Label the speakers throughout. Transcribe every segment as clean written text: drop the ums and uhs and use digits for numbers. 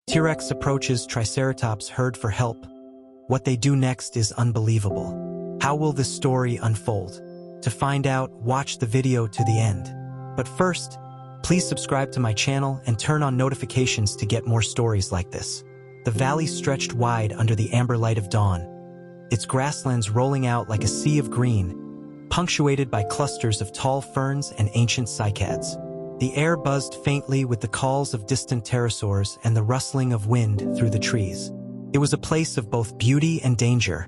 Speaker 1: T-Rex approaches Triceratops herd for help. What they do next is unbelievable. How will this story unfold? To find out, watch the video to the end. But first, please subscribe to my channel and turn on notifications to get more stories like this. The valley stretched wide under the amber light of dawn, its grasslands rolling out like a sea of green, punctuated by clusters of tall ferns and ancient cycads. The air buzzed faintly with the calls of distant pterosaurs and the rustling of wind through the trees. It was a place of both beauty and danger,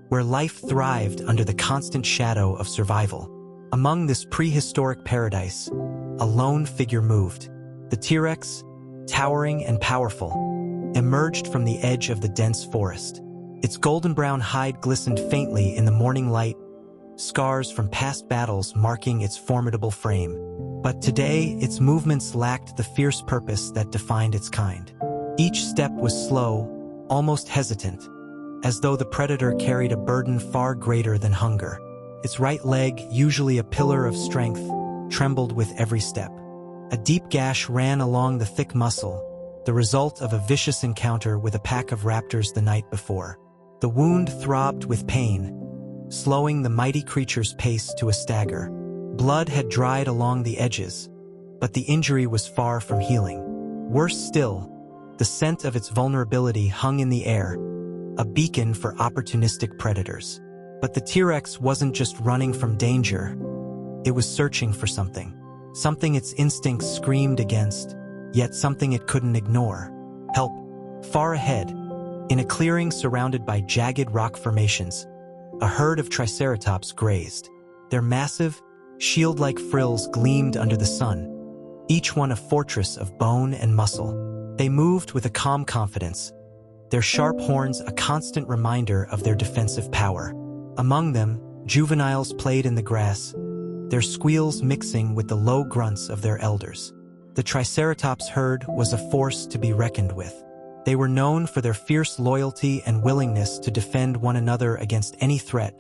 Speaker 1: where life thrived under the constant shadow of survival. Among this prehistoric paradise, a lone figure moved. The T-Rex, towering and powerful, emerged from the edge of the dense forest. Its golden-brown hide glistened faintly in the morning light, scars from past battles marking its formidable frame. But today, its movements lacked the fierce purpose that defined its kind. Each step was slow, almost hesitant, as though the predator carried a burden far greater than hunger. Its right leg, usually a pillar of strength, trembled with every step. A deep gash ran along the thick muscle, the result of a vicious encounter with a pack of raptors the night before. The wound throbbed with pain, slowing the mighty creature's pace to a stagger. Blood had dried along the edges, but the injury was far from healing. Worse still, the scent of its vulnerability hung in the air, a beacon for opportunistic predators. But the T-Rex wasn't just running from danger, it was searching for something. Something its instincts screamed against, yet something it couldn't ignore. Help. Far ahead, in a clearing surrounded by jagged rock formations, a herd of Triceratops grazed. Their massive, shield-like frills gleamed under the sun, each one a fortress of bone and muscle. They moved with a calm confidence, their sharp horns a constant reminder of their defensive power. Among them, juveniles played in the grass, their squeals mixing with the low grunts of their elders. The Triceratops herd was a force to be reckoned with. They were known for their fierce loyalty and willingness to defend one another against any threat,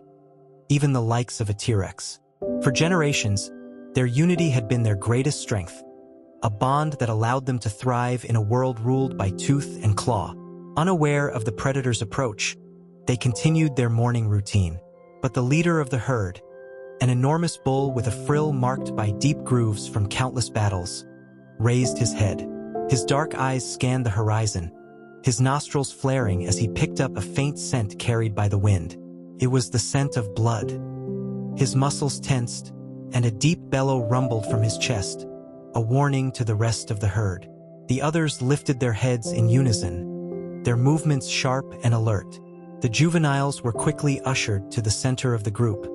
Speaker 1: even the likes of a T-Rex. For generations, their unity had been their greatest strength, a bond that allowed them to thrive in a world ruled by tooth and claw. Unaware of the predator's approach, they continued their morning routine. But the leader of the herd, an enormous bull with a frill marked by deep grooves from countless battles, raised his head. His dark eyes scanned the horizon, his nostrils flaring as he picked up a faint scent carried by the wind. It was the scent of blood. His muscles tensed, and a deep bellow rumbled from his chest, a warning to the rest of the herd. The others lifted their heads in unison, their movements sharp and alert. The juveniles were quickly ushered to the center of the group,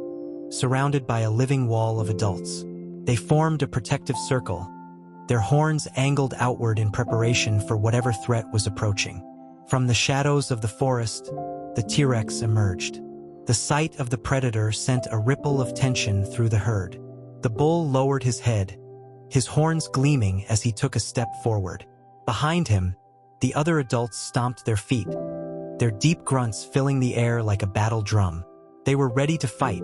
Speaker 1: surrounded by a living wall of adults. They formed a protective circle, their horns angled outward in preparation for whatever threat was approaching. From the shadows of the forest, the T-Rex emerged. The sight of the predator sent a ripple of tension through the herd. The bull lowered his head, his horns gleaming as he took a step forward. Behind him, the other adults stomped their feet, their deep grunts filling the air like a battle drum. They were ready to fight,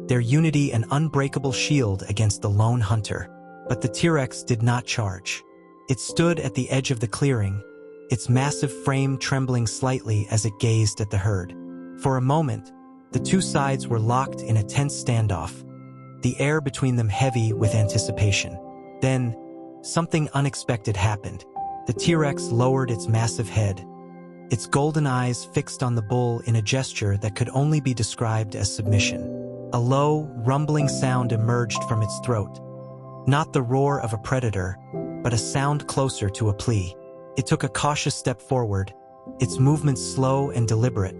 Speaker 1: their unity an unbreakable shield against the lone hunter. But the T-Rex did not charge. It stood at the edge of the clearing, its massive frame trembling slightly as it gazed at the herd. For a moment, the two sides were locked in a tense standoff, the air between them heavy with anticipation. Then, something unexpected happened. The T-Rex lowered its massive head, its golden eyes fixed on the bull in a gesture that could only be described as submission. A low, rumbling sound emerged from its throat. Not the roar of a predator, but a sound closer to a plea. It took a cautious step forward, its movements slow and deliberate,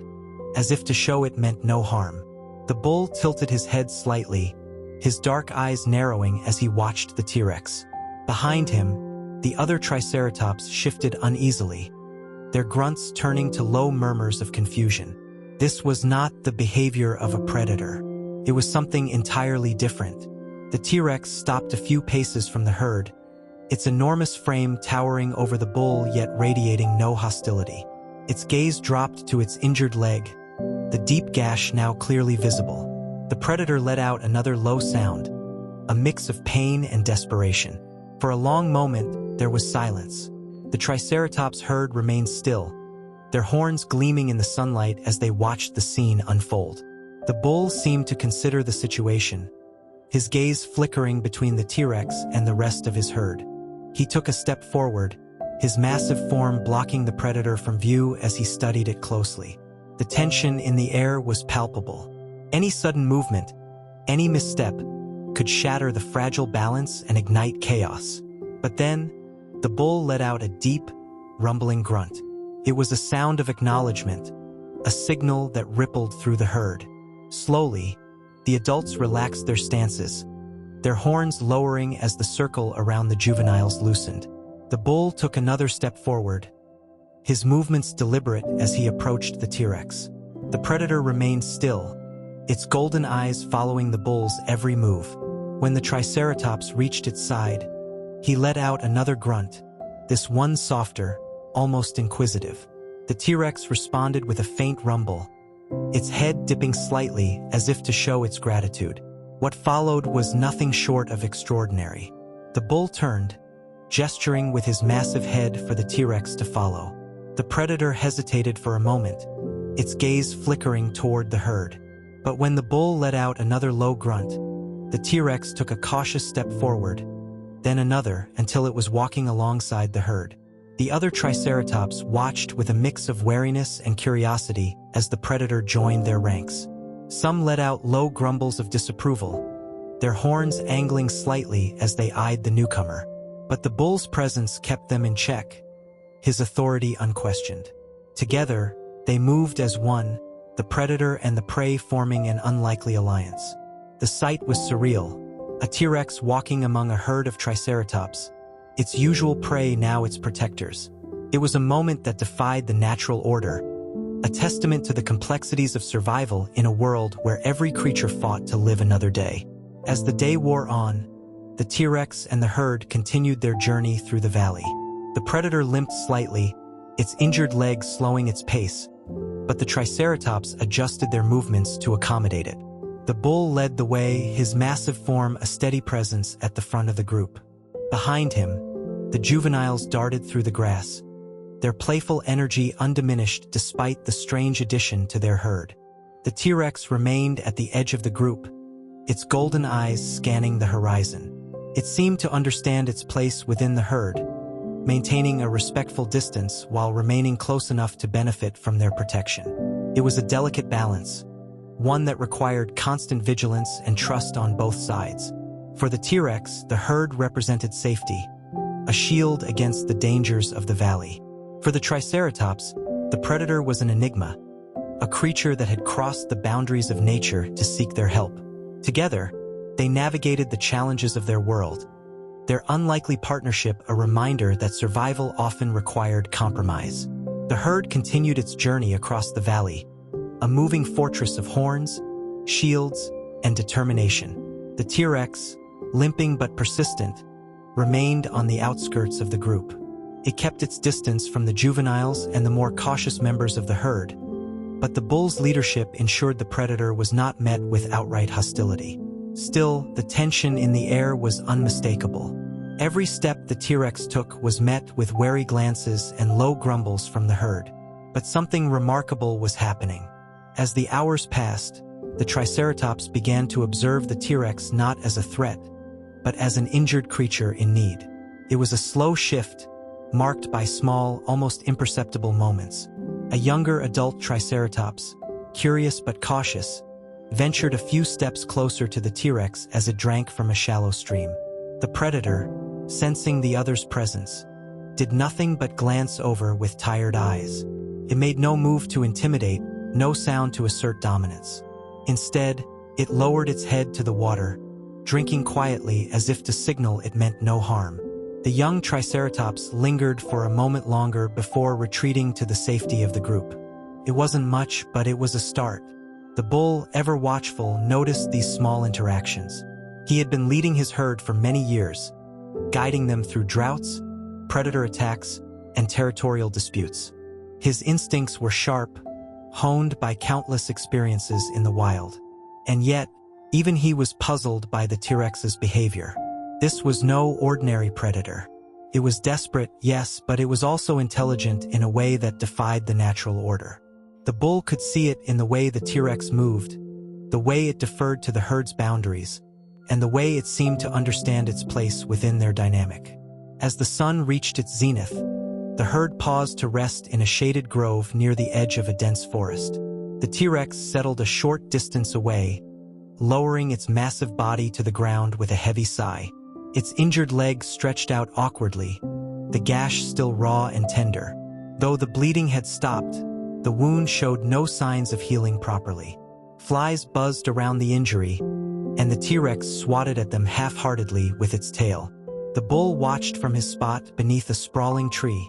Speaker 1: as if to show it meant no harm. The bull tilted his head slightly, his dark eyes narrowing as he watched the T-Rex. Behind him, the other Triceratops shifted uneasily, their grunts turning to low murmurs of confusion. This was not the behavior of a predator. It was something entirely different. The T-Rex stopped a few paces from the herd, its enormous frame towering over the bull yet radiating no hostility. Its gaze dropped to its injured leg, the deep gash now clearly visible. The predator let out another low sound, a mix of pain and desperation. For a long moment, there was silence. The Triceratops herd remained still, their horns gleaming in the sunlight as they watched the scene unfold. The bull seemed to consider the situation, his gaze flickering between the T-Rex and the rest of his herd. He took a step forward, his massive form blocking the predator from view as he studied it closely. The tension in the air was palpable. Any sudden movement, any misstep, could shatter the fragile balance and ignite chaos. But then, the bull let out a deep, rumbling grunt. It was a sound of acknowledgement, a signal that rippled through the herd. Slowly, the adults relaxed their stances, their horns lowering as the circle around the juveniles loosened. The bull took another step forward, his movements deliberate as he approached the T-Rex. The predator remained still, its golden eyes following the bull's every move. When the Triceratops reached its side, he let out another grunt, this one softer, almost inquisitive. The T-Rex responded with a faint rumble, its head dipping slightly as if to show its gratitude. What followed was nothing short of extraordinary. The bull turned, gesturing with his massive head for the T-Rex to follow. The predator hesitated for a moment, its gaze flickering toward the herd. But when the bull let out another low grunt, the T-Rex took a cautious step forward, then another until it was walking alongside the herd. The other Triceratops watched with a mix of wariness and curiosity as the predator joined their ranks. Some let out low grumbles of disapproval, their horns angling slightly as they eyed the newcomer. But the bull's presence kept them in check, his authority unquestioned. Together, they moved as one, the predator and the prey forming an unlikely alliance. The sight was surreal, a T-Rex walking among a herd of Triceratops, its usual prey now its protectors. It was a moment that defied the natural order, a testament to the complexities of survival in a world where every creature fought to live another day. As the day wore on, the T-Rex and the herd continued their journey through the valley. The predator limped slightly, its injured legs slowing its pace, but the Triceratops adjusted their movements to accommodate it. The bull led the way, his massive form a steady presence at the front of the group. Behind him, the juveniles darted through the grass, their playful energy undiminished despite the strange addition to their herd. The T-Rex remained at the edge of the group, its golden eyes scanning the horizon. It seemed to understand its place within the herd, maintaining a respectful distance while remaining close enough to benefit from their protection. It was a delicate balance, one that required constant vigilance and trust on both sides. For the T-Rex, the herd represented safety, a shield against the dangers of the valley. For the Triceratops, the predator was an enigma, a creature that had crossed the boundaries of nature to seek their help. Together, they navigated the challenges of their world, their unlikely partnership a reminder that survival often required compromise. The herd continued its journey across the valley, a moving fortress of horns, shields, and determination. The T-Rex, limping but persistent, remained on the outskirts of the group. It kept its distance from the juveniles and the more cautious members of the herd, but the bull's leadership ensured the predator was not met with outright hostility. Still, the tension in the air was unmistakable. Every step the T-Rex took was met with wary glances and low grumbles from the herd. But something remarkable was happening. As the hours passed, the Triceratops began to observe the T-Rex not as a threat, but as an injured creature in need. It was a slow shift, marked by small, almost imperceptible moments. A younger adult Triceratops, curious but cautious, ventured a few steps closer to the T-Rex as it drank from a shallow stream. The predator, sensing the other's presence, did nothing but glance over with tired eyes. It made no move to intimidate, no sound to assert dominance. Instead, it lowered its head to the water, drinking quietly as if to signal it meant no harm. The young Triceratops lingered for a moment longer before retreating to the safety of the group. It wasn't much, but it was a start. The bull, ever watchful, noticed these small interactions. He had been leading his herd for many years, guiding them through droughts, predator attacks, and territorial disputes. His instincts were sharp, honed by countless experiences in the wild. And yet, even he was puzzled by the T-Rex's behavior. This was no ordinary predator. It was desperate, yes, but it was also intelligent in a way that defied the natural order. The bull could see it in the way the T-Rex moved, the way it deferred to the herd's boundaries, and the way it seemed to understand its place within their dynamic. As the sun reached its zenith, the herd paused to rest in a shaded grove near the edge of a dense forest. The T-Rex settled a short distance away, lowering its massive body to the ground with a heavy sigh. Its injured leg stretched out awkwardly, the gash still raw and tender. Though the bleeding had stopped, the wound showed no signs of healing properly. Flies buzzed around the injury, and the T-Rex swatted at them half-heartedly with its tail. The bull watched from his spot beneath a sprawling tree,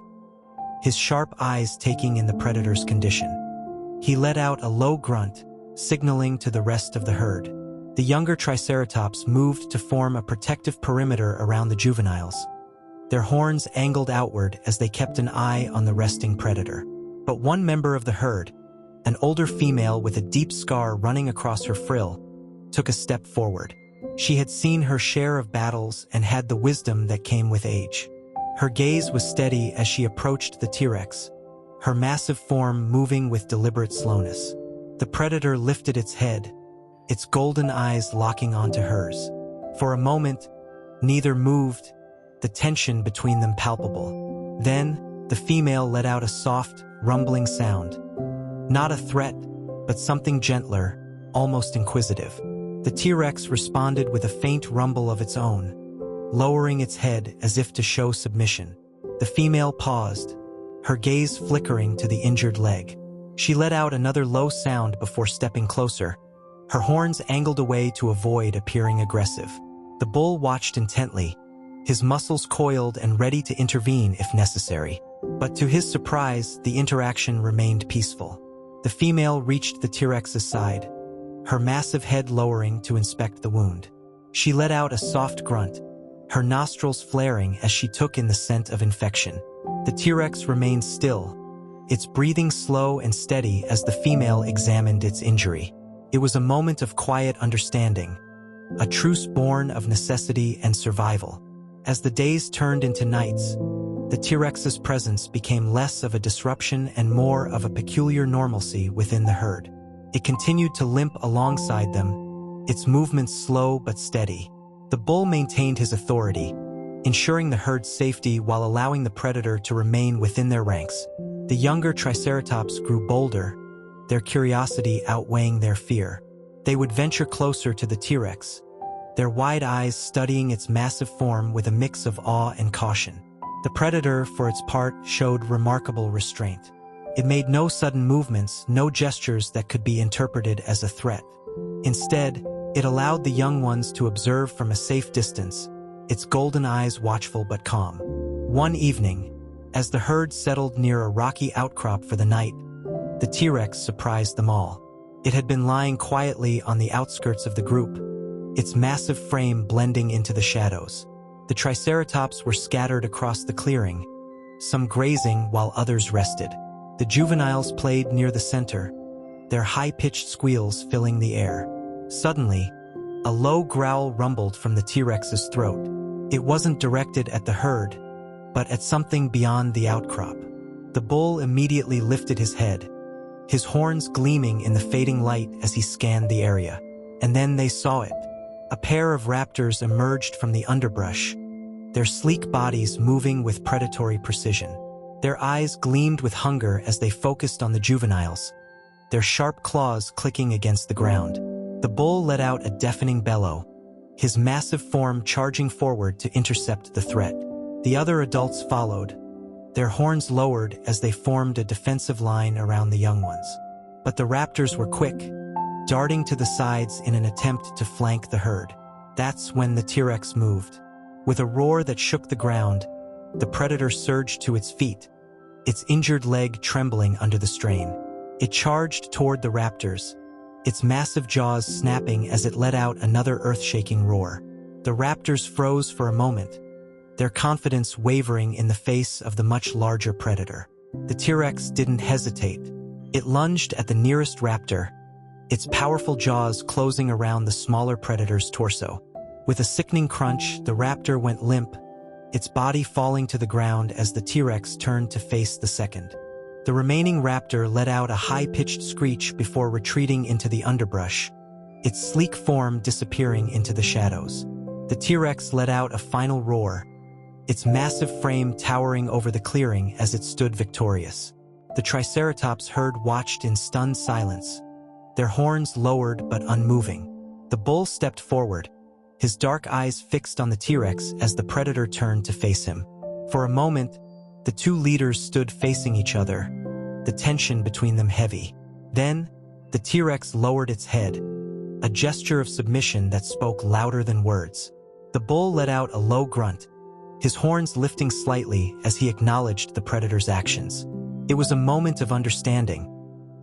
Speaker 1: his sharp eyes taking in the predator's condition. He let out a low grunt, signaling to the rest of the herd. The younger Triceratops moved to form a protective perimeter around the juveniles, their horns angled outward as they kept an eye on the resting predator. But one member of the herd, an older female with a deep scar running across her frill, took a step forward. She had seen her share of battles and had the wisdom that came with age. Her gaze was steady as she approached the T-Rex, her massive form moving with deliberate slowness. The predator lifted its head, its golden eyes locking onto hers. For a moment, neither moved, the tension between them palpable. Then, the female let out a soft, rumbling sound. Not a threat, but something gentler, almost inquisitive. The T-Rex responded with a faint rumble of its own, lowering its head as if to show submission. The female paused, her gaze flickering to the injured leg. She let out another low sound before stepping closer, her horns angled away to avoid appearing aggressive. The bull watched intently, his muscles coiled and ready to intervene if necessary. But to his surprise, the interaction remained peaceful. The female reached the T-Rex's side, her massive head lowering to inspect the wound. She let out a soft grunt, her nostrils flaring as she took in the scent of infection. The T-Rex remained still, its breathing slow and steady as the female examined its injury. It was a moment of quiet understanding, a truce born of necessity and survival. As the days turned into nights, the T-Rex's presence became less of a disruption and more of a peculiar normalcy within the herd. It continued to limp alongside them, its movements slow but steady. The bull maintained his authority, ensuring the herd's safety while allowing the predator to remain within their ranks. The younger Triceratops grew bolder, their curiosity outweighing their fear. They would venture closer to the T-Rex, their wide eyes studying its massive form with a mix of awe and caution. The predator, for its part, showed remarkable restraint. It made no sudden movements, no gestures that could be interpreted as a threat. Instead, it allowed the young ones to observe from a safe distance, its golden eyes watchful but calm. One evening, as the herd settled near a rocky outcrop for the night, the T-Rex surprised them all. It had been lying quietly on the outskirts of the group, its massive frame blending into the shadows. The Triceratops were scattered across the clearing, some grazing while others rested. The juveniles played near the center, their high-pitched squeals filling the air. Suddenly, a low growl rumbled from the T-Rex's throat. It wasn't directed at the herd, but at something beyond the outcrop. The bull immediately lifted his head, his horns gleaming in the fading light as he scanned the area. And then they saw it. A pair of raptors emerged from the underbrush, their sleek bodies moving with predatory precision. Their eyes gleamed with hunger as they focused on the juveniles, their sharp claws clicking against the ground. The bull let out a deafening bellow, his massive form charging forward to intercept the threat. The other adults followed, their horns lowered as they formed a defensive line around the young ones. But the raptors were quick, darting to the sides in an attempt to flank the herd. That's when the T-Rex moved. With a roar that shook the ground, the predator surged to its feet, its injured leg trembling under the strain. It charged toward the raptors, its massive jaws snapping as it let out another earth-shaking roar. The raptors froze for a moment, their confidence wavering in the face of the much larger predator. The T-Rex didn't hesitate. It lunged at the nearest raptor, its powerful jaws closing around the smaller predator's torso. With a sickening crunch, the raptor went limp, its body falling to the ground as the T-Rex turned to face the second. The remaining raptor let out a high-pitched screech before retreating into the underbrush, its sleek form disappearing into the shadows. The T-Rex let out a final roar, its massive frame towering over the clearing as it stood victorious. The Triceratops herd watched in stunned silence, their horns lowered but unmoving. The bull stepped forward, his dark eyes fixed on the T-Rex as the predator turned to face him. For a moment, the two leaders stood facing each other, the tension between them heavy. Then, the T-Rex lowered its head, a gesture of submission that spoke louder than words. The bull let out a low grunt, his horns lifting slightly as he acknowledged the predator's actions. It was a moment of understanding,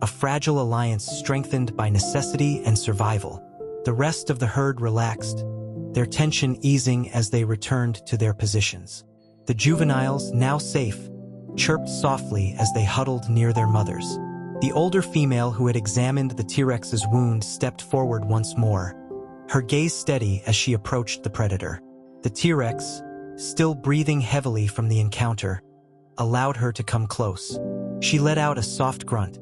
Speaker 1: a fragile alliance strengthened by necessity and survival. The rest of the herd relaxed, their tension easing as they returned to their positions. The juveniles, now safe, chirped softly as they huddled near their mothers. The older female who had examined the T-Rex's wound stepped forward once more, her gaze steady as she approached the predator. The T-Rex, still breathing heavily from the encounter, allowed her to come close. She let out a soft grunt,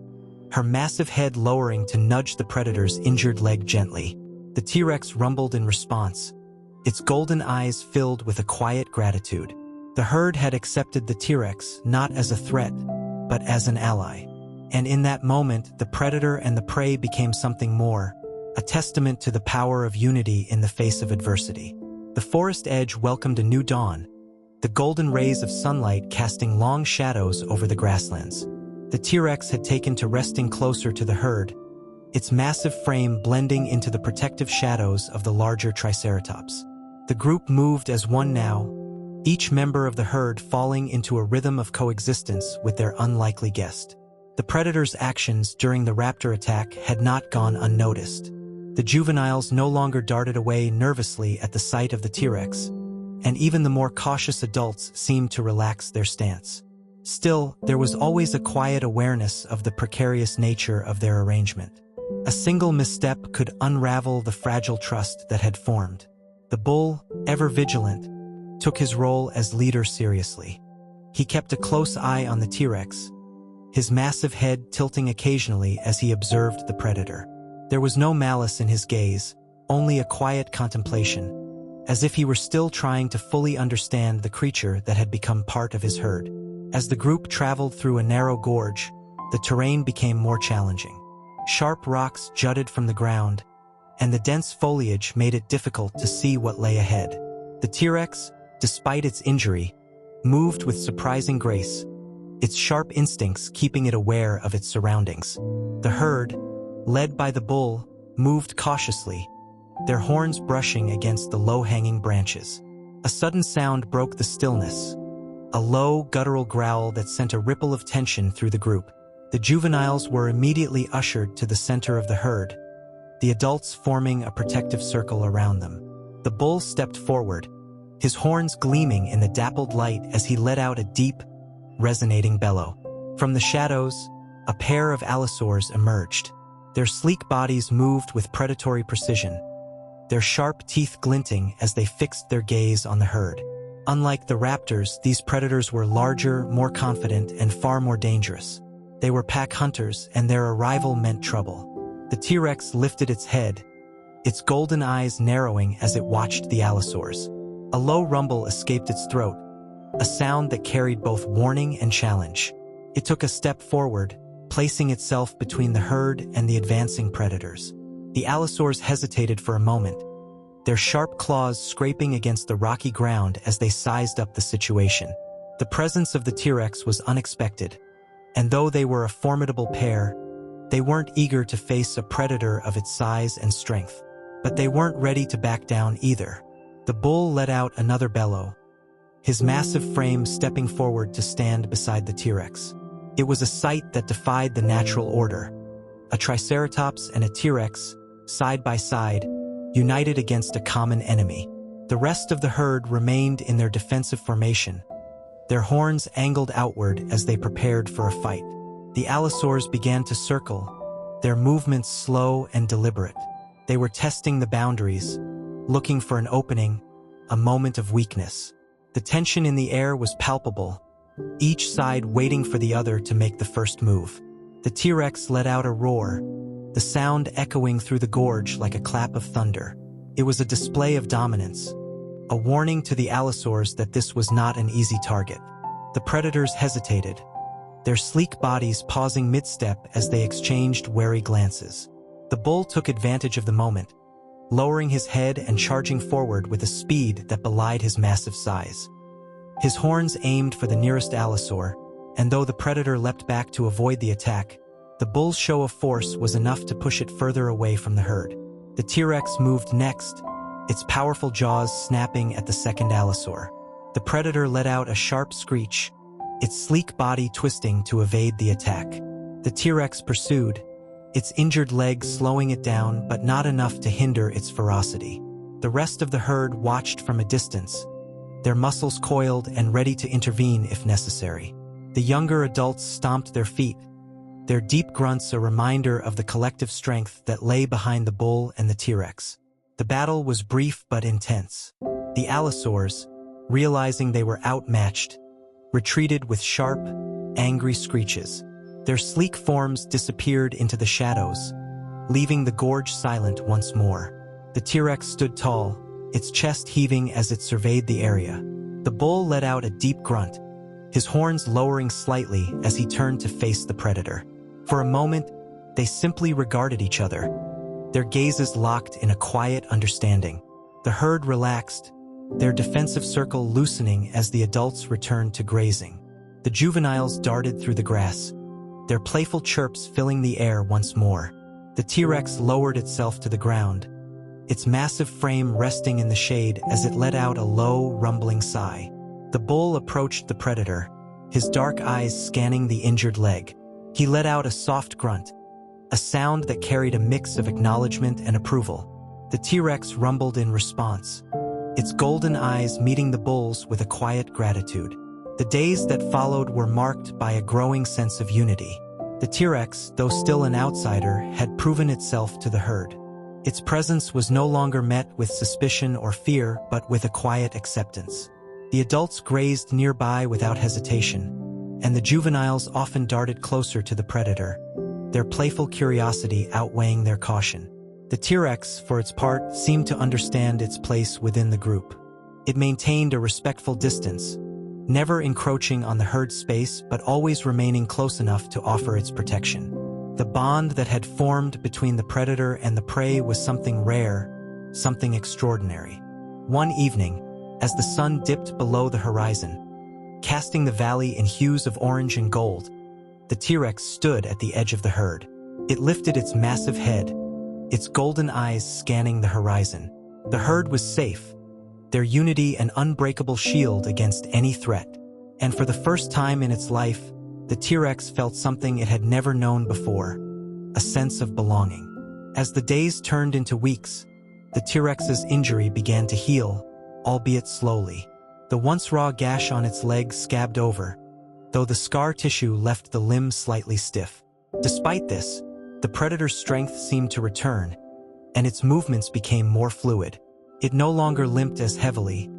Speaker 1: her massive head lowering to nudge the predator's injured leg gently. The T-Rex rumbled in response, its golden eyes filled with a quiet gratitude. The herd had accepted the T-Rex not as a threat, but as an ally. And in that moment, the predator and the prey became something more, a testament to the power of unity in the face of adversity. The forest edge welcomed a new dawn, the golden rays of sunlight casting long shadows over the grasslands. The T-Rex had taken to resting closer to the herd, its massive frame blending into the protective shadows of the larger Triceratops. The group moved as one now, each member of the herd falling into a rhythm of coexistence with their unlikely guest. The predator's actions during the raptor attack had not gone unnoticed. The juveniles no longer darted away nervously at the sight of the T-Rex, and even the more cautious adults seemed to relax their stance. Still, there was always a quiet awareness of the precarious nature of their arrangement. A single misstep could unravel the fragile trust that had formed. The bull, ever vigilant, took his role as leader seriously. He kept a close eye on the T-Rex, his massive head tilting occasionally as he observed the predator. There was no malice in his gaze, only a quiet contemplation, as if he were still trying to fully understand the creature that had become part of his herd. As the group traveled through a narrow gorge, the terrain became more challenging. Sharp rocks jutted from the ground, and the dense foliage made it difficult to see what lay ahead. The T-Rex, despite its injury, moved with surprising grace, its sharp instincts keeping it aware of its surroundings. The herd, led by the bull, moved cautiously, their horns brushing against the low-hanging branches. A sudden sound broke the stillness, a low, guttural growl that sent a ripple of tension through the group. The juveniles were immediately ushered to the center of the herd, the adults forming a protective circle around them. The bull stepped forward, his horns gleaming in the dappled light as he let out a deep, resonating bellow. From the shadows, a pair of allosaurs emerged. Their sleek bodies moved with predatory precision, their sharp teeth glinting as they fixed their gaze on the herd. Unlike the raptors, these predators were larger, more confident, and far more dangerous. They were pack hunters, and their arrival meant trouble. The T-Rex lifted its head, its golden eyes narrowing as it watched the allosaurs. A low rumble escaped its throat, a sound that carried both warning and challenge. It took a step forward, placing itself between the herd and the advancing predators. The allosaurs hesitated for a moment, their sharp claws scraping against the rocky ground as they sized up the situation. The presence of the T-Rex was unexpected, and though they were a formidable pair, they weren't eager to face a predator of its size and strength. But they weren't ready to back down either. The bull let out another bellow, his massive frame stepping forward to stand beside the T-Rex. It was a sight that defied the natural order. A Triceratops and a T-Rex, side by side, united against a common enemy. The rest of the herd remained in their defensive formation, their horns angled outward as they prepared for a fight. The allosaurs began to circle, their movements slow and deliberate. They were testing the boundaries, looking for an opening, a moment of weakness. The tension in the air was palpable, each side waiting for the other to make the first move. The T-Rex let out a roar, the sound echoing through the gorge like a clap of thunder. It was a display of dominance, a warning to the allosaurs that this was not an easy target. The predators hesitated, their sleek bodies pausing mid-step as they exchanged wary glances. The bull took advantage of the moment, lowering his head and charging forward with a speed that belied his massive size. His horns aimed for the nearest allosaur, and though the predator leapt back to avoid the attack, the bull's show of force was enough to push it further away from the herd. The T-Rex moved next, its powerful jaws snapping at the second allosaur. The predator let out a sharp screech, its sleek body twisting to evade the attack. The T-Rex pursued, its injured leg slowing it down but not enough to hinder its ferocity. The rest of the herd watched from a distance, their muscles coiled and ready to intervene if necessary. The younger adults stomped their feet, their deep grunts a reminder of the collective strength that lay behind the bull and the T-Rex. The battle was brief but intense. The allosaurs, realizing they were outmatched, retreated with sharp, angry screeches. Their sleek forms disappeared into the shadows, leaving the gorge silent once more. The T-Rex stood tall, its chest heaving as it surveyed the area. The bull let out a deep grunt, his horns lowering slightly as he turned to face the predator. For a moment, they simply regarded each other, their gazes locked in a quiet understanding. The herd relaxed, their defensive circle loosening as the adults returned to grazing. The juveniles darted through the grass, their playful chirps filling the air once more. The T-Rex lowered itself to the ground, its massive frame resting in the shade as it let out a low, rumbling sigh. The bull approached the predator, his dark eyes scanning the injured leg. He let out a soft grunt, a sound that carried a mix of acknowledgement and approval. The T-Rex rumbled in response, its golden eyes meeting the bull's with a quiet gratitude. The days that followed were marked by a growing sense of unity. The T-Rex, though still an outsider, had proven itself to the herd. Its presence was no longer met with suspicion or fear, but with a quiet acceptance. The adults grazed nearby without hesitation, and the juveniles often darted closer to the predator, their playful curiosity outweighing their caution. The T-Rex, for its part, seemed to understand its place within the group. It maintained a respectful distance, never encroaching on the herd space but always remaining close enough to offer its protection. The bond that had formed between the predator and the prey was something rare, something extraordinary. One evening, as the sun dipped below the horizon, casting the valley in hues of orange and gold, the T-Rex stood at the edge of the herd. It lifted its massive head, its golden eyes scanning the horizon. The herd was safe, their unity an unbreakable shield against any threat. And for the first time in its life, the T-Rex felt something it had never known before, a sense of belonging. As the days turned into weeks, the T-Rex's injury began to heal, albeit slowly. The once raw gash on its leg scabbed over, though the scar tissue left the limb slightly stiff. Despite this, the predator's strength seemed to return, and its movements became more fluid. It no longer limped as heavily,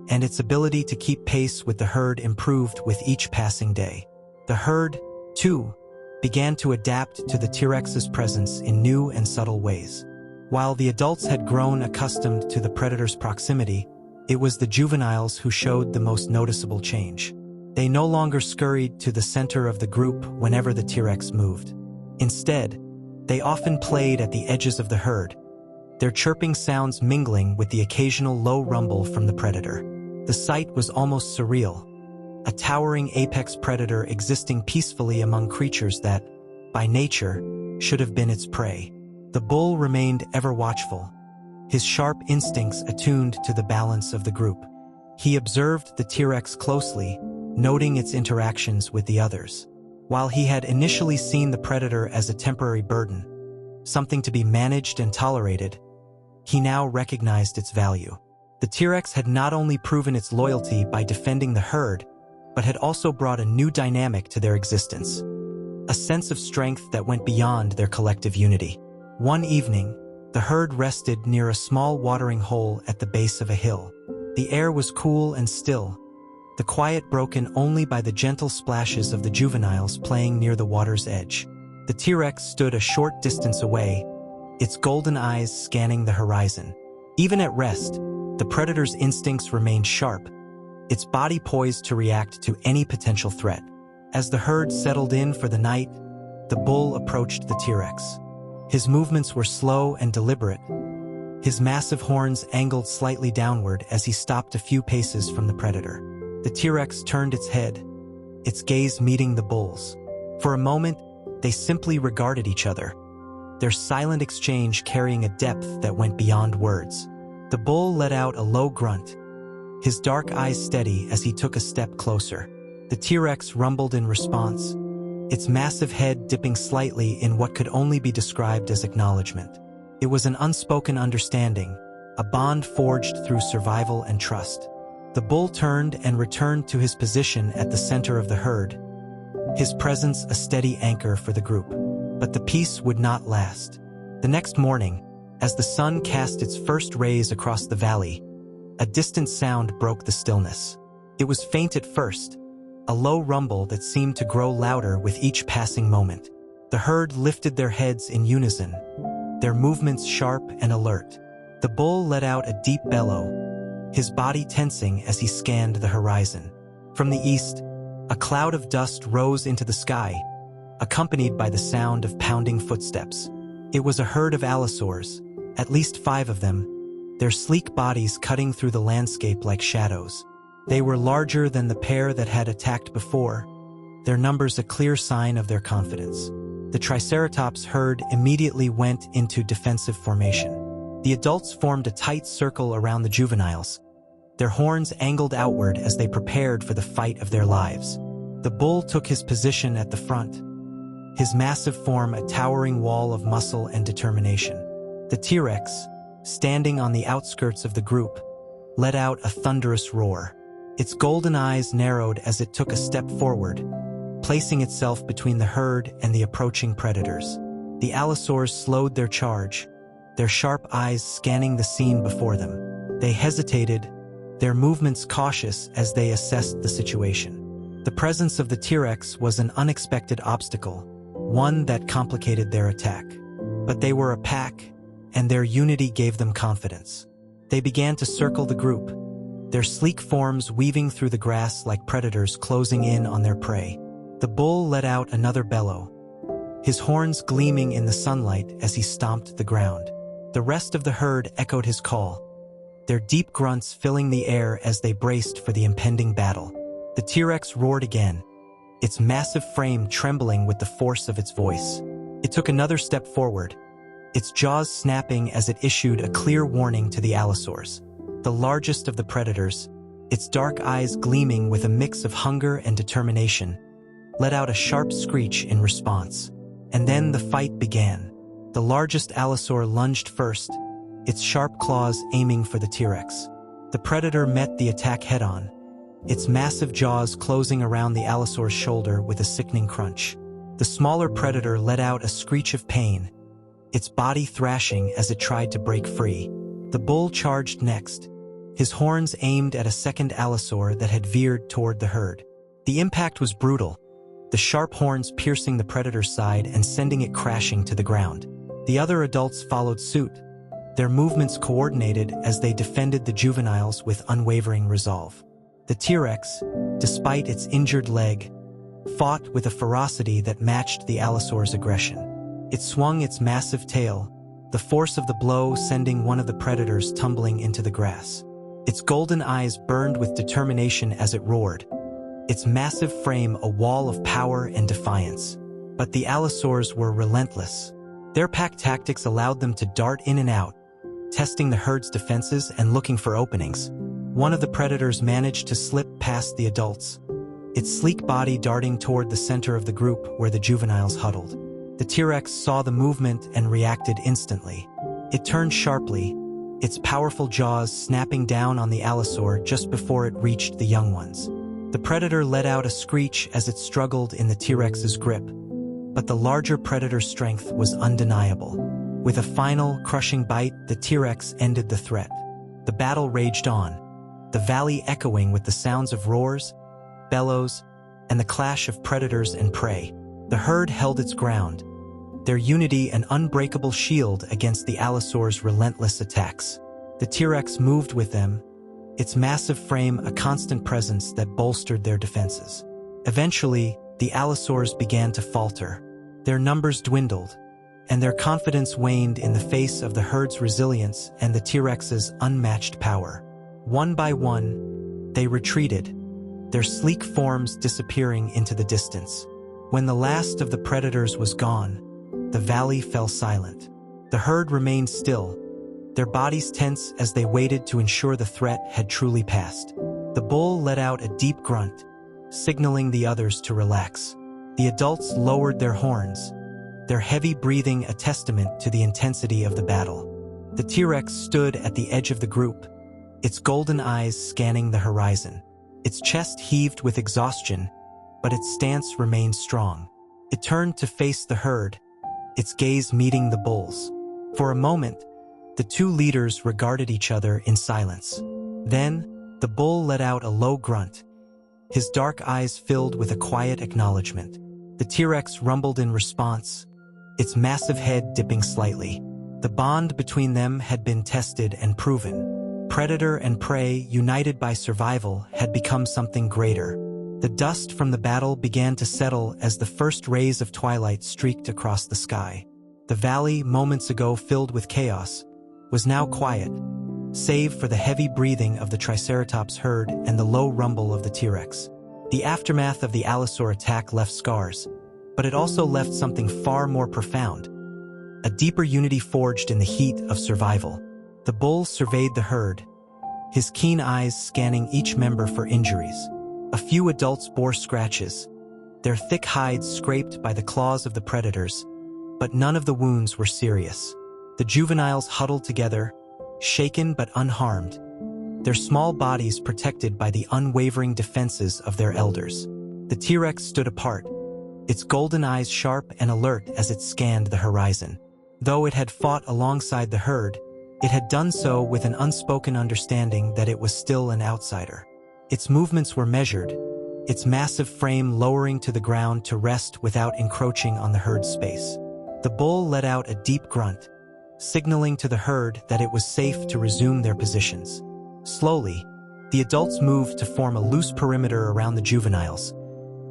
Speaker 1: and its ability to keep pace with the herd improved with each passing day. The herd, too, began to adapt to the T-Rex's presence in new and subtle ways. While the adults had grown accustomed to the predator's proximity, it was the juveniles who showed the most noticeable change. They no longer scurried to the center of the group whenever the T-Rex moved. Instead, they often played at the edges of the herd, their chirping sounds mingling with the occasional low rumble from the predator. The sight was almost surreal, a towering apex predator existing peacefully among creatures that, by nature, should have been its prey. The bull remained ever watchful, his sharp instincts attuned to the balance of the group. He observed the T-Rex closely, noting its interactions with the others. While he had initially seen the predator as a temporary burden, something to be managed and tolerated, he now recognized its value. The T-Rex had not only proven its loyalty by defending the herd, but had also brought a new dynamic to their existence, a sense of strength that went beyond their collective unity. One evening, the herd rested near a small watering hole at the base of a hill. The air was cool and still, the quiet broken only by the gentle splashes of the juveniles playing near the water's edge. The T-Rex stood a short distance away, its golden eyes scanning the horizon. Even at rest, the predator's instincts remained sharp, its body poised to react to any potential threat. As the herd settled in for the night, the bull approached the T-Rex. His movements were slow and deliberate, his massive horns angled slightly downward as he stopped a few paces from the predator. The T-Rex turned its head, its gaze meeting the bull's. For a moment, they simply regarded each other, their silent exchange carrying a depth that went beyond words. The bull let out a low grunt, his dark eyes steady as he took a step closer. The T-Rex rumbled in response, its massive head dipping slightly in what could only be described as acknowledgement. It was an unspoken understanding, a bond forged through survival and trust. The bull turned and returned to his position at the center of the herd, his presence a steady anchor for the group. But the peace would not last. The next morning, as the sun cast its first rays across the valley, a distant sound broke the stillness. It was faint at first, a low rumble that seemed to grow louder with each passing moment. The herd lifted their heads in unison, their movements sharp and alert. The bull let out a deep bellow, his body tensing as he scanned the horizon. From the east, a cloud of dust rose into the sky, accompanied by the sound of pounding footsteps. It was a herd of allosaurs, at least 5 of them, their sleek bodies cutting through the landscape like shadows. They were larger than the pair that had attacked before, their numbers a clear sign of their confidence. The Triceratops herd immediately went into defensive formation. The adults formed a tight circle around the juveniles, their horns angled outward as they prepared for the fight of their lives. The bull took his position at the front, his massive form a towering wall of muscle and determination. The T-Rex, standing on the outskirts of the group, let out a thunderous roar. Its golden eyes narrowed as it took a step forward, placing itself between the herd and the approaching predators. The allosaurs slowed their charge, their sharp eyes scanning the scene before them. They hesitated, their movements cautious as they assessed the situation. The presence of the T-Rex was an unexpected obstacle, one that complicated their attack. But they were a pack, and their unity gave them confidence. They began to circle the group, their sleek forms weaving through the grass like predators closing in on their prey. The bull let out another bellow, his horns gleaming in the sunlight as he stomped the ground. The rest of the herd echoed his call, their deep grunts filling the air as they braced for the impending battle. The T-Rex roared again, its massive frame trembling with the force of its voice. It took another step forward, its jaws snapping as it issued a clear warning to the allosaurs. The largest of the predators, its dark eyes gleaming with a mix of hunger and determination, let out a sharp screech in response. And then the fight began. The largest allosaur lunged first, its sharp claws aiming for the T-Rex. The predator met the attack head-on, its massive jaws closing around the allosaur's shoulder with a sickening crunch. The smaller predator let out a screech of pain, its body thrashing as it tried to break free. The bull charged next, his horns aimed at a second allosaur that had veered toward the herd. The impact was brutal, the sharp horns piercing the predator's side and sending it crashing to the ground. The other adults followed suit, their movements coordinated as they defended the juveniles with unwavering resolve. The T-Rex, despite its injured leg, fought with a ferocity that matched the allosaur's aggression. It swung its massive tail, the force of the blow sending one of the predators tumbling into the grass. Its golden eyes burned with determination as it roared, its massive frame a wall of power and defiance. But the allosaurs were relentless. Their pack tactics allowed them to dart in and out, testing the herd's defenses and looking for openings. One of the predators managed to slip past the adults, its sleek body darting toward the center of the group where the juveniles huddled. The T-Rex saw the movement and reacted instantly. It turned sharply, its powerful jaws snapping down on the allosaur just before it reached the young ones. The predator let out a screech as it struggled in the T-Rex's grip, but the larger predator's strength was undeniable. With a final, crushing bite, the T-Rex ended the threat. The battle raged on, the valley echoing with the sounds of roars, bellows, and the clash of predators and prey. The herd held its ground, their unity an unbreakable shield against the Allosaur's relentless attacks. The T-Rex moved with them, its massive frame a constant presence that bolstered their defenses. Eventually, the Allosaurs began to falter. Their numbers dwindled, and their confidence waned in the face of the herd's resilience and the T-Rex's unmatched power. One by one, they retreated, their sleek forms disappearing into the distance. When the last of the predators was gone, the valley fell silent. The herd remained still, their bodies tense as they waited to ensure the threat had truly passed. The bull let out a deep grunt, signaling the others to relax. The adults lowered their horns, their heavy breathing a testament to the intensity of the battle. The T-Rex stood at the edge of the group, its golden eyes scanning the horizon. Its chest heaved with exhaustion, but its stance remained strong. It turned to face the herd, its gaze meeting the bull's. For a moment, the two leaders regarded each other in silence. Then, the bull let out a low grunt, his dark eyes filled with a quiet acknowledgement. The T-Rex rumbled in response, its massive head dipping slightly. The bond between them had been tested and proven. Predator and prey, united by survival, had become something greater. The dust from the battle began to settle as the first rays of twilight streaked across the sky. The valley, moments ago filled with chaos, was now quiet, save for the heavy breathing of the Triceratops herd and the low rumble of the T-Rex. The aftermath of the Allosaur attack left scars, but it also left something far more profound, a deeper unity forged in the heat of survival. The bull surveyed the herd, his keen eyes scanning each member for injuries. A few adults bore scratches, their thick hides scraped by the claws of the predators, but none of the wounds were serious. The juveniles huddled together, shaken but unharmed, their small bodies protected by the unwavering defenses of their elders. The T-Rex stood apart, its golden eyes sharp and alert as it scanned the horizon. Though it had fought alongside the herd, it had done so with an unspoken understanding that it was still an outsider. Its movements were measured, its massive frame lowering to the ground to rest without encroaching on the herd's space. The bull let out a deep grunt, signaling to the herd that it was safe to resume their positions. Slowly, the adults moved to form a loose perimeter around the juveniles,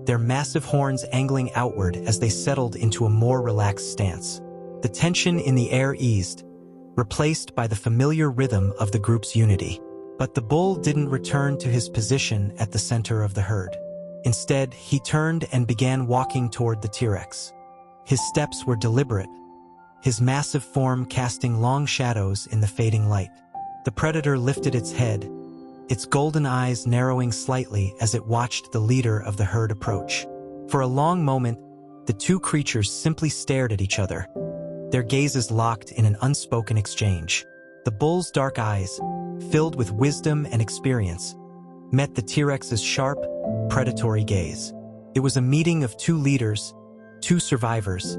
Speaker 1: their massive horns angling outward as they settled into a more relaxed stance. The tension in the air eased, replaced by the familiar rhythm of the group's unity. But the bull didn't return to his position at the center of the herd. Instead, he turned and began walking toward the T-Rex. His steps were deliberate, his massive form casting long shadows in the fading light. The predator lifted its head, its golden eyes narrowing slightly as it watched the leader of the herd approach. For a long moment, the two creatures simply stared at each other, their gazes locked in an unspoken exchange. The bull's dark eyes, filled with wisdom and experience, met the T-Rex's sharp, predatory gaze. It was a meeting of two leaders, two survivors,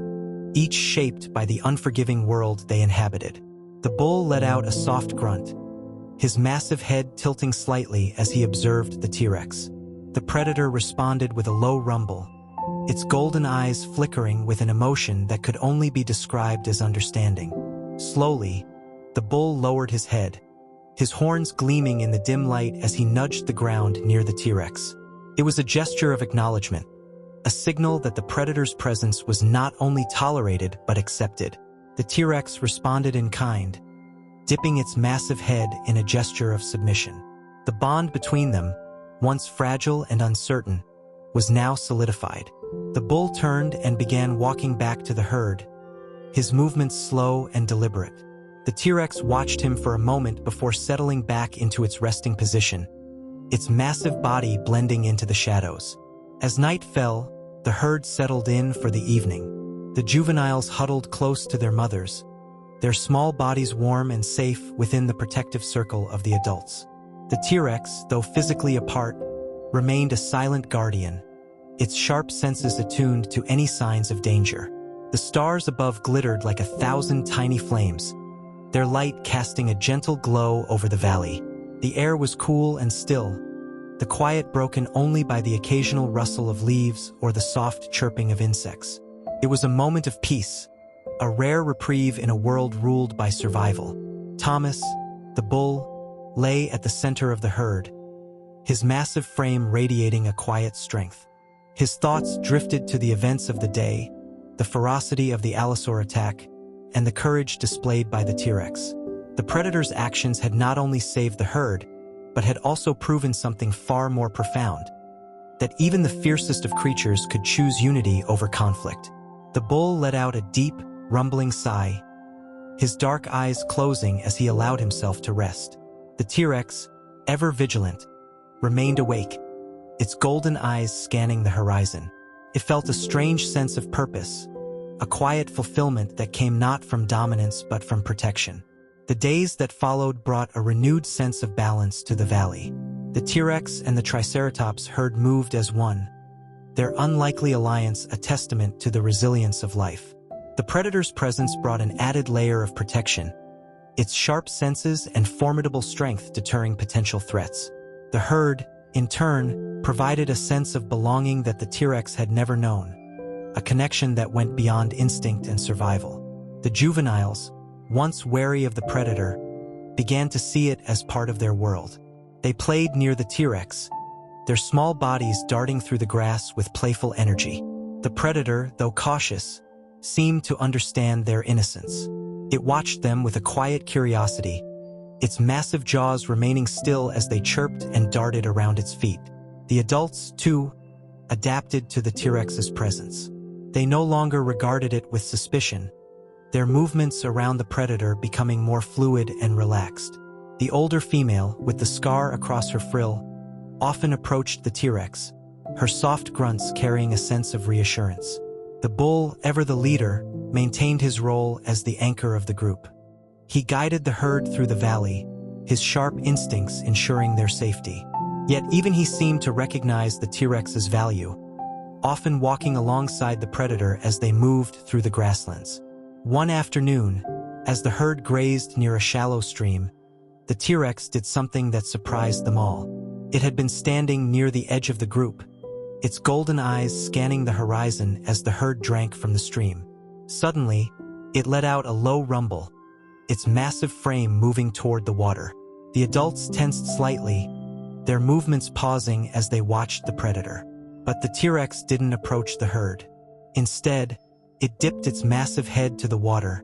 Speaker 1: each shaped by the unforgiving world they inhabited. The bull let out a soft grunt, his massive head tilting slightly as he observed the T-Rex. The predator responded with a low rumble, its golden eyes flickering with an emotion that could only be described as understanding. Slowly, the bull lowered his head, his horns gleaming in the dim light as he nudged the ground near the T-Rex. It was a gesture of acknowledgement, a signal that the predator's presence was not only tolerated but accepted. The T-Rex responded in kind, dipping its massive head in a gesture of submission. The bond between them, once fragile and uncertain, was now solidified. The bull turned and began walking back to the herd, his movements slow and deliberate. The T-Rex watched him for a moment before settling back into its resting position, its massive body blending into the shadows. As night fell, the herd settled in for the evening. The juveniles huddled close to their mothers, their small bodies warm and safe within the protective circle of the adults. The T-Rex, though physically apart, remained a silent guardian, its sharp senses attuned to any signs of danger. The stars above glittered like 1,000 tiny flames, their light casting a gentle glow over the valley. The air was cool and still, the quiet broken only by the occasional rustle of leaves or the soft chirping of insects. It was a moment of peace, a rare reprieve in a world ruled by survival. Thomas, the bull, lay at the center of the herd, his massive frame radiating a quiet strength. His thoughts drifted to the events of the day, the ferocity of the allosaur attack, and the courage displayed by the T-Rex. The predator's actions had not only saved the herd, but had also proven something far more profound, that even the fiercest of creatures could choose unity over conflict. The bull let out a deep, rumbling sigh, his dark eyes closing as he allowed himself to rest. The T-Rex, ever vigilant, remained awake, its golden eyes scanning the horizon. It felt a strange sense of purpose, a quiet fulfillment that came not from dominance but from protection. The days that followed brought a renewed sense of balance to the valley. The T-Rex and the Triceratops herd moved as one, their unlikely alliance a testament to the resilience of life. The predator's presence brought an added layer of protection, its sharp senses and formidable strength deterring potential threats. The herd, in turn, provided a sense of belonging that the T-Rex had never known, a connection that went beyond instinct and survival. The juveniles, once wary of the predator, began to see it as part of their world. They played near the T-Rex, their small bodies darting through the grass with playful energy. The predator, though cautious, seemed to understand their innocence. It watched them with a quiet curiosity, its massive jaws remaining still as they chirped and darted around its feet. The adults, too, adapted to the T-Rex's presence. They no longer regarded it with suspicion, their movements around the predator becoming more fluid and relaxed. The older female, with the scar across her frill, often approached the T-Rex, her soft grunts carrying a sense of reassurance. The bull, ever the leader, maintained his role as the anchor of the group. He guided the herd through the valley, his sharp instincts ensuring their safety. Yet even he seemed to recognize the T-Rex's value, often walking alongside the predator as they moved through the grasslands. One afternoon, as the herd grazed near a shallow stream, the T-Rex did something that surprised them all. It had been standing near the edge of the group, its golden eyes scanning the horizon as the herd drank from the stream. Suddenly, it let out a low rumble, its massive frame moving toward the water. The adults tensed slightly, their movements pausing as they watched the predator. But the T-Rex didn't approach the herd. Instead, it dipped its massive head to the water,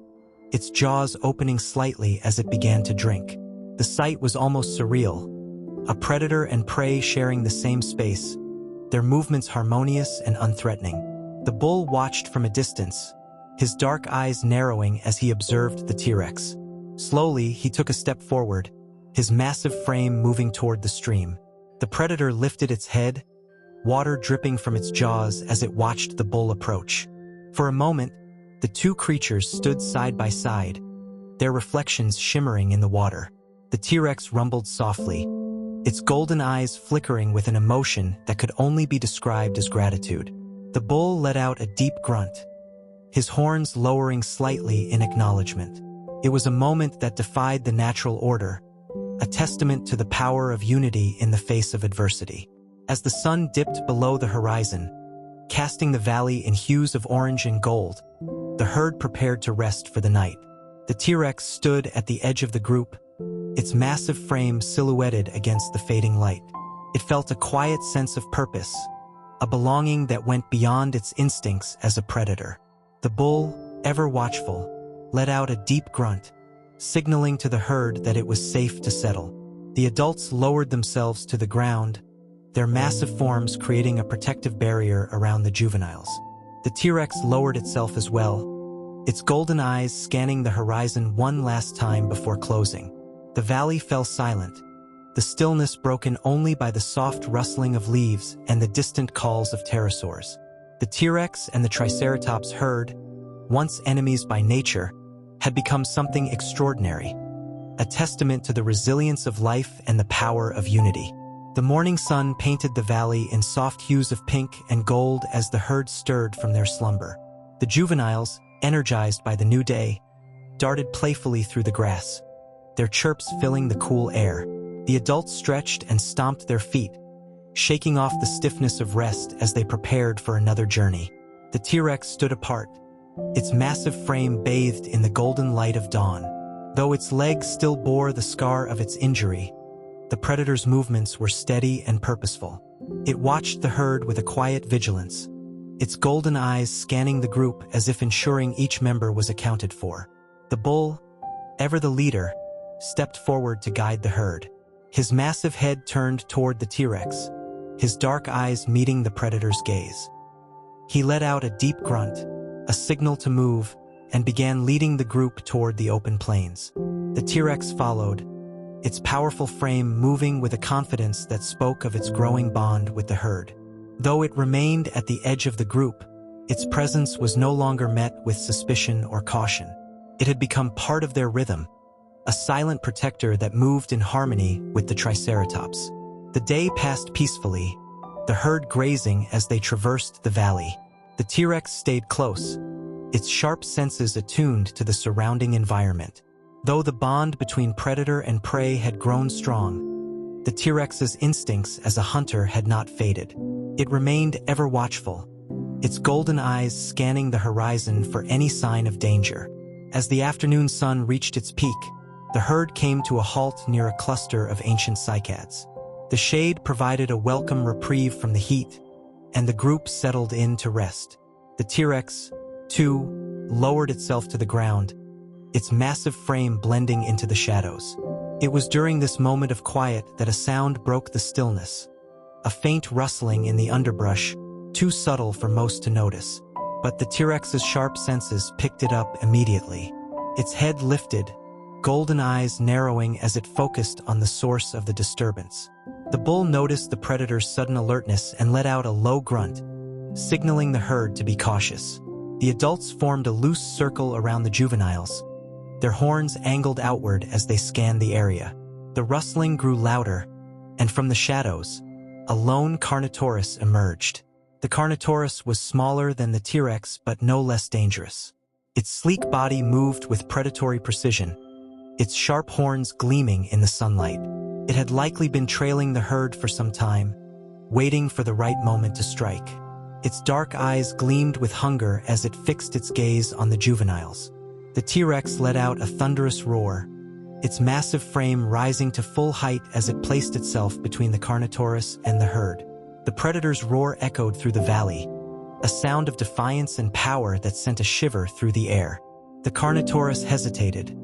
Speaker 1: its jaws opening slightly as it began to drink. The sight was almost surreal, a predator and prey sharing the same space, their movements harmonious and unthreatening. The bull watched from a distance, his dark eyes narrowing as he observed the T-Rex. Slowly, he took a step forward, his massive frame moving toward the stream. The predator lifted its head, water dripping from its jaws as it watched the bull approach. For a moment, the two creatures stood side by side, their reflections shimmering in the water. The T-Rex rumbled softly, its golden eyes flickering with an emotion that could only be described as gratitude. The bull let out a deep grunt, his horns lowering slightly in acknowledgement. It was a moment that defied the natural order, a testament to the power of unity in the face of adversity. As the sun dipped below the horizon, casting the valley in hues of orange and gold, the herd prepared to rest for the night. The T-Rex stood at the edge of the group, its massive frame silhouetted against the fading light. It felt a quiet sense of purpose, a belonging that went beyond its instincts as a predator. The bull, ever watchful, let out a deep grunt, signaling to the herd that it was safe to settle. The adults lowered themselves to the ground, their massive forms creating a protective barrier around the juveniles. The T-Rex lowered itself as well, its golden eyes scanning the horizon one last time before closing. The valley fell silent, the stillness broken only by the soft rustling of leaves and the distant calls of pterosaurs. The T-Rex and the Triceratops herd, once enemies by nature, had become something extraordinary, a testament to the resilience of life and the power of unity. The morning sun painted the valley in soft hues of pink and gold as the herd stirred from their slumber. The juveniles, energized by the new day, darted playfully through the grass, their chirps filling the cool air. The adults stretched and stomped their feet, shaking off the stiffness of rest as they prepared for another journey. The T-Rex stood apart, its massive frame bathed in the golden light of dawn. Though its legs still bore the scar of its injury, the predator's movements were steady and purposeful. It watched the herd with a quiet vigilance, its golden eyes scanning the group as if ensuring each member was accounted for. The bull, ever the leader, stepped forward to guide the herd. His massive head turned toward the T-Rex, his dark eyes meeting the predator's gaze. He let out a deep grunt, a signal to move, and began leading the group toward the open plains. The T-Rex followed, its powerful frame moving with a confidence that spoke of its growing bond with the herd. Though it remained at the edge of the group, its presence was no longer met with suspicion or caution. It had become part of their rhythm, a silent protector that moved in harmony with the Triceratops. The day passed peacefully, the herd grazing as they traversed the valley. The T-Rex stayed close, its sharp senses attuned to the surrounding environment. Though the bond between predator and prey had grown strong, the T-Rex's instincts as a hunter had not faded. It remained ever watchful, its golden eyes scanning the horizon for any sign of danger. As the afternoon sun reached its peak, the herd came to a halt near a cluster of ancient cycads. The shade provided a welcome reprieve from the heat, and the group settled in to rest. The T-Rex, too, lowered itself to the ground, its massive frame blending into the shadows. It was during this moment of quiet that a sound broke the stillness, a faint rustling in the underbrush, too subtle for most to notice. But the T-Rex's sharp senses picked it up immediately. Its head lifted, golden eyes narrowing as it focused on the source of the disturbance. The bull noticed the predator's sudden alertness and let out a low grunt, signaling the herd to be cautious. The adults formed a loose circle around the juveniles, their horns angled outward as they scanned the area. The rustling grew louder, and from the shadows, a lone Carnotaurus emerged. The Carnotaurus was smaller than the T-Rex but no less dangerous. Its sleek body moved with predatory precision, its sharp horns gleaming in the sunlight. It had likely been trailing the herd for some time, waiting for the right moment to strike. Its dark eyes gleamed with hunger as it fixed its gaze on the juveniles. The T-Rex let out a thunderous roar, its massive frame rising to full height as it placed itself between the Carnotaurus and the herd. The predator's roar echoed through the valley, a sound of defiance and power that sent a shiver through the air. The Carnotaurus hesitated,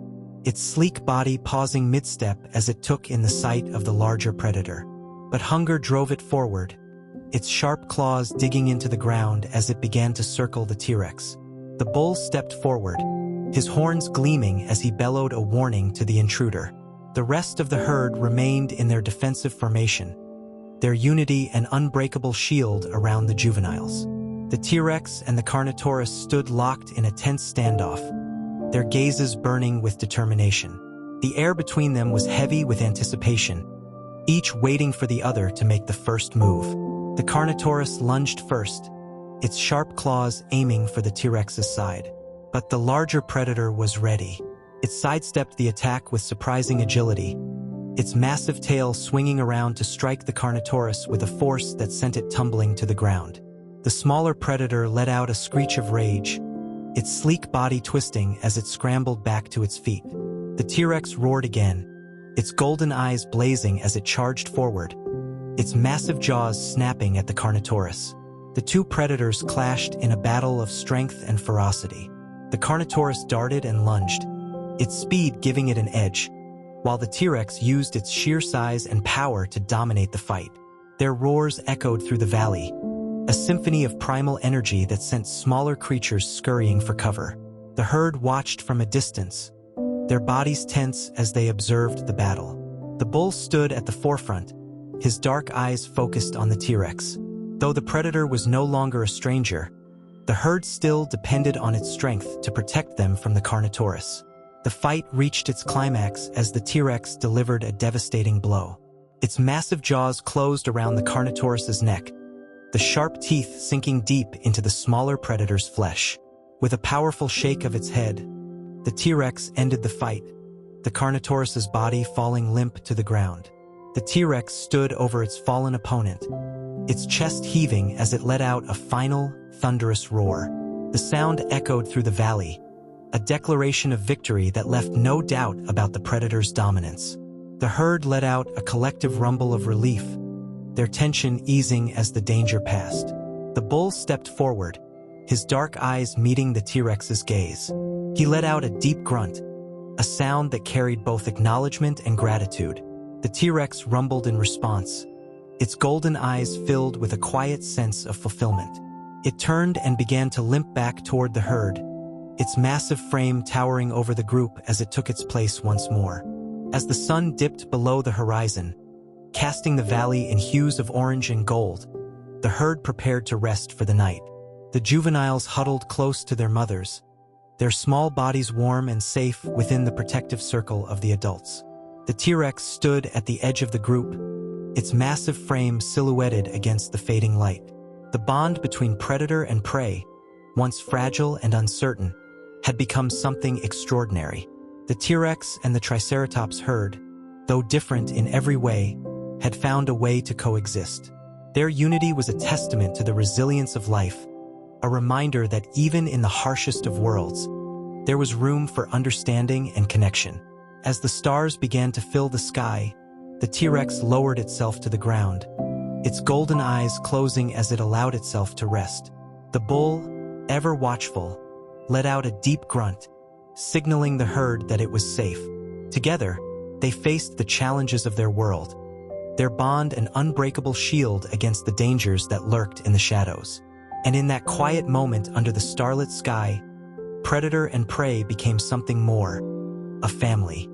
Speaker 1: its sleek body pausing mid-step as it took in the sight of the larger predator. But hunger drove it forward, its sharp claws digging into the ground as it began to circle the T-Rex. The bull stepped forward, his horns gleaming as he bellowed a warning to the intruder. The rest of the herd remained in their defensive formation, their unity an unbreakable shield around the juveniles. The T-Rex and the Carnotaurus stood locked in a tense standoff, their gazes burning with determination. The air between them was heavy with anticipation, each waiting for the other to make the first move. The Carnotaurus lunged first, its sharp claws aiming for the T-Rex's side. But the larger predator was ready. It sidestepped the attack with surprising agility, its massive tail swinging around to strike the Carnotaurus with a force that sent it tumbling to the ground. The smaller predator let out a screech of rage, its sleek body twisting as it scrambled back to its feet. The T-Rex roared again, its golden eyes blazing as it charged forward, its massive jaws snapping at the Carnotaurus. The two predators clashed in a battle of strength and ferocity. The Carnotaurus darted and lunged, its speed giving it an edge, while the T-Rex used its sheer size and power to dominate the fight. Their roars echoed through the valley, a symphony of primal energy that sent smaller creatures scurrying for cover. The herd watched from a distance, their bodies tense as they observed the battle. The bull stood at the forefront, his dark eyes focused on the T-Rex. Though the predator was no longer a stranger, the herd still depended on its strength to protect them from the Carnotaurus. The fight reached its climax as the T-Rex delivered a devastating blow. Its massive jaws closed around the Carnotaurus's neck, the sharp teeth sinking deep into the smaller predator's flesh. With a powerful shake of its head, the T-Rex ended the fight, the Carnotaurus's body falling limp to the ground. The T-Rex stood over its fallen opponent, its chest heaving as it let out a final, thunderous roar. The sound echoed through the valley, a declaration of victory that left no doubt about the predator's dominance. The herd let out a collective rumble of relief, their tension easing as the danger passed. The bull stepped forward, his dark eyes meeting the T-Rex's gaze. He let out a deep grunt, a sound that carried both acknowledgement and gratitude. The T-Rex rumbled in response, its golden eyes filled with a quiet sense of fulfillment. It turned and began to limp back toward the herd, its massive frame towering over the group as it took its place once more. As the sun dipped below the horizon, casting the valley in hues of orange and gold, the herd prepared to rest for the night. The juveniles huddled close to their mothers, their small bodies warm and safe within the protective circle of the adults. The T-Rex stood at the edge of the group, its massive frame silhouetted against the fading light. The bond between predator and prey, once fragile and uncertain, had become something extraordinary. The T-Rex and the Triceratops herd, though different in every way, had found a way to coexist. Their unity was a testament to the resilience of life, a reminder that even in the harshest of worlds, there was room for understanding and connection. As the stars began to fill the sky, the T-Rex lowered itself to the ground, its golden eyes closing as it allowed itself to rest. The bull, ever watchful, let out a deep grunt, signaling the herd that it was safe. Together, they faced the challenges of their world, their bond an unbreakable shield against the dangers that lurked in the shadows. And in that quiet moment under the starlit sky, predator and prey became something more, a family.